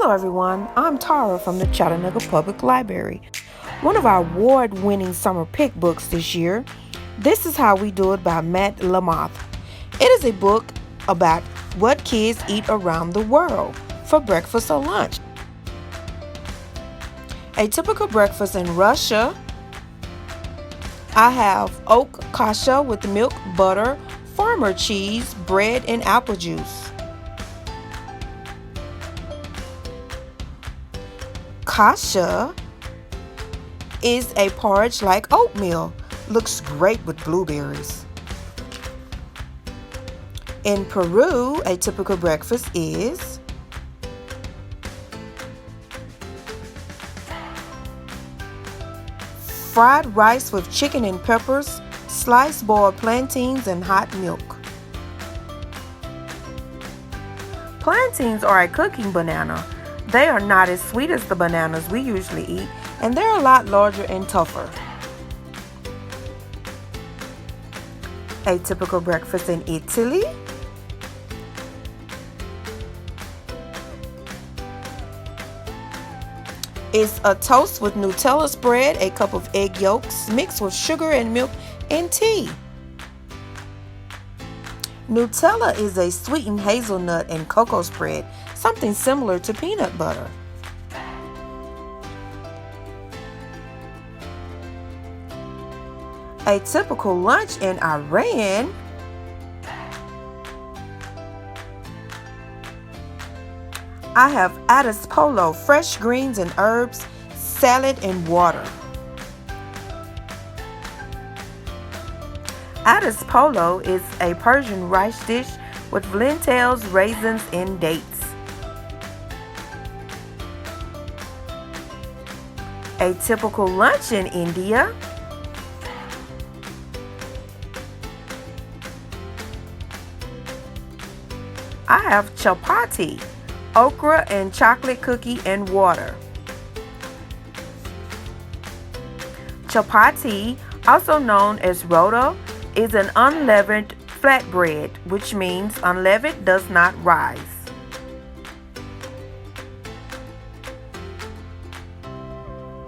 Hello everyone, I'm Tara from the Chattanooga Public Library. One of our award-winning summer pick books this year, This Is How We Do It by Matt Lamothe. It is a book about what kids eat around the world for breakfast or lunch. A typical breakfast in Russia, I have oat kasha with milk, butter, farmer cheese, bread, and apple juice. Kasha is a porridge like oatmeal. Looks great with blueberries. In Peru, a typical breakfast is fried rice with chicken and peppers, sliced boiled plantains, and hot milk. Plantains are a cooking banana. They are not as sweet as the bananas we usually eat, and they're a lot larger and tougher. A typical breakfast in Italy is a toast with Nutella spread, a cup of egg yolks mixed with sugar and milk, and tea. Nutella is a sweetened hazelnut and cocoa spread, something similar to peanut butter. A typical lunch in Iran I have adas polo, fresh greens and herbs, salad, and water. Adas polo is a Persian rice dish with lentils, raisins, and dates. A typical lunch in India I have chapati, okra and chocolate cookie and water. Chapati, also known as rota, is an unleavened flatbread, which means unleavened does not rise.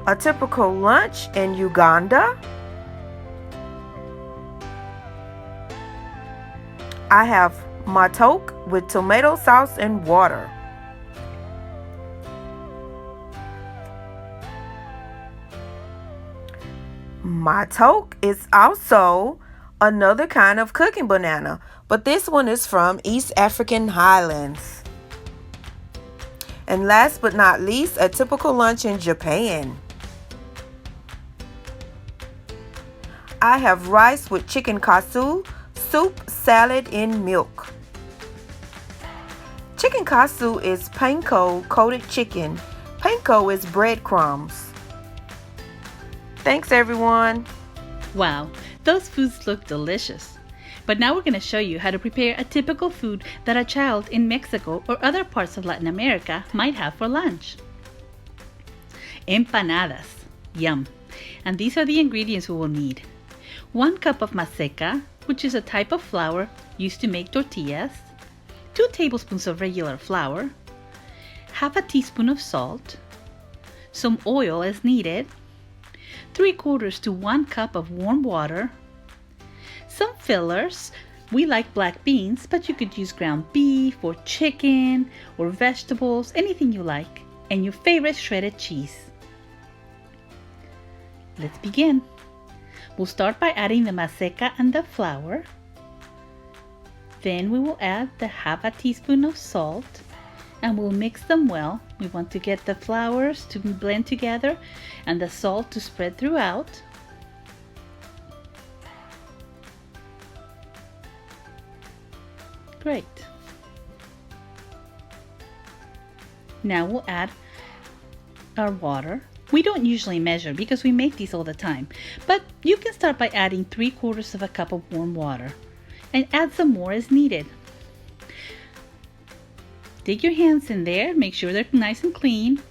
A typical lunch in Uganda I have matoke with tomato sauce and water. Matoke is also another kind of cooking banana, but this one is from East African highlands. And last but not least, a typical lunch in Japan. I have rice with chicken katsu, soup, salad, and milk. Chicken katsu is panko coated chicken. Panko is breadcrumbs. Thanks everyone. Wow, those foods look delicious. But now we're going to show you how to prepare a typical food that a child in Mexico or other parts of Latin America might have for lunch. Empanadas. Yum. And these are the ingredients we will need. 1 cup of maseca, which is a type of flour used to make tortillas. 2 tablespoons of regular flour. Half a teaspoon of salt. Some oil as needed. 3/4 to 1 cup of warm water. Some fillers. We like black beans, but you could use ground beef or chicken or vegetables, anything you like, and your favorite shredded cheese. Let's begin. We'll start by adding the maseca and the flour. Then we will add the half a teaspoon of salt and we'll mix them well. We want to get the flours to blend together and the salt to spread throughout. Great. Now we'll add our water. We don't usually measure because we make these all the time, but you can start by adding 3/4 of a cup of warm water and add some more as needed. Dig your hands in there, make sure they're nice and clean,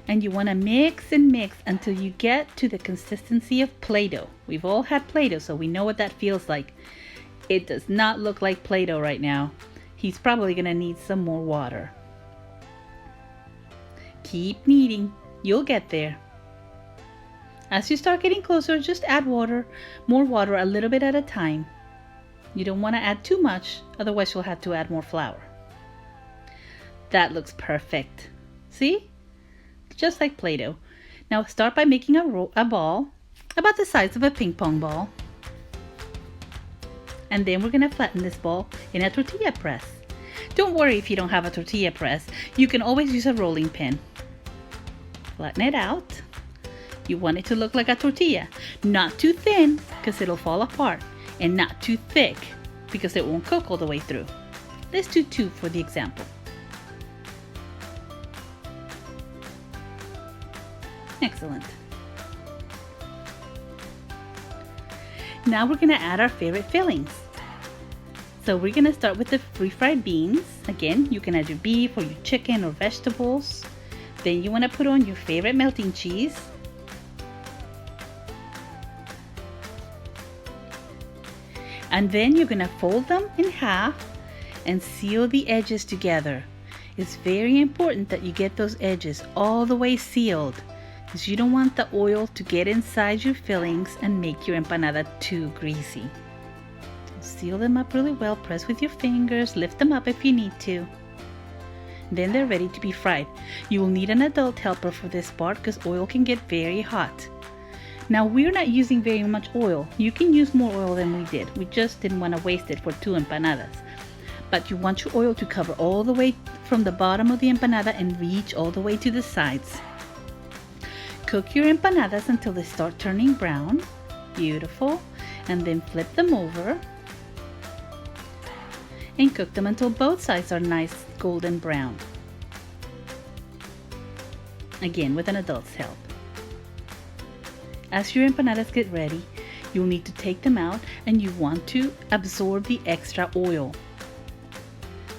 and you want to mix and mix until you get to the consistency of Play-Doh. We've all had Play-Doh, so we know what that feels like. It does not look like Play-Doh right now. He's probably going to need some more water. Keep kneading. You'll get there. As you start getting closer, just add water, more water a little bit at a time. You don't want to add too much, otherwise you'll have to add more flour. That looks perfect. See? Just like Play-Doh. Now start by making a ball about the size of a ping pong ball. And then we're going to flatten this ball in a tortilla press. Don't worry if you don't have a tortilla press. You can always use a rolling pin. Flatten it out. You want it to look like a tortilla. Not too thin because it'll fall apart, and not too thick because it won't cook all the way through. Let's do 2 for the example. Excellent. Now we're going to add our favorite fillings. So we're going to start with the refried beans. Again, you can add your beef or your chicken or vegetables. Then you want to put on your favorite melting cheese. And then you're going to fold them in half and seal the edges together. It's very important that you get those edges all the way sealed, because you don't want the oil to get inside your fillings and make your empanada too greasy. Seal them up really well, press with your fingers, lift them up if you need to. Then they're ready to be fried. You will need an adult helper for this part because oil can get very hot. Now we're not using very much oil. You can use more oil than we did. We just didn't want to waste it for 2 empanadas. But you want your oil to cover all the way from the bottom of the empanada and reach all the way to the sides. Cook your empanadas until they start turning brown. Beautiful. And then flip them over. And cook them until both sides are nice golden brown. Again, with an adult's help. As your empanadas get ready, you'll need to take them out and you want to absorb the extra oil.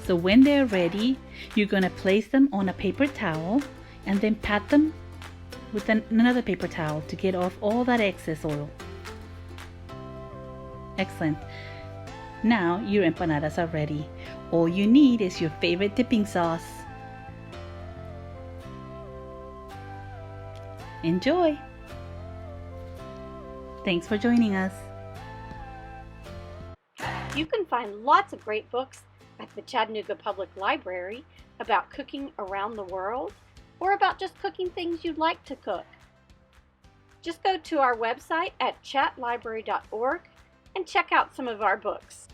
So when they're ready, you're going to place them on a paper towel and then pat them with another paper towel to get off all that excess oil. Excellent. Now your empanadas are ready. All you need is your favorite dipping sauce. Enjoy! Thanks for joining us. You can find lots of great books at the Chattanooga Public Library about cooking around the world or about just cooking things you'd like to cook. Just go to our website at chatlibrary.org and check out some of our books.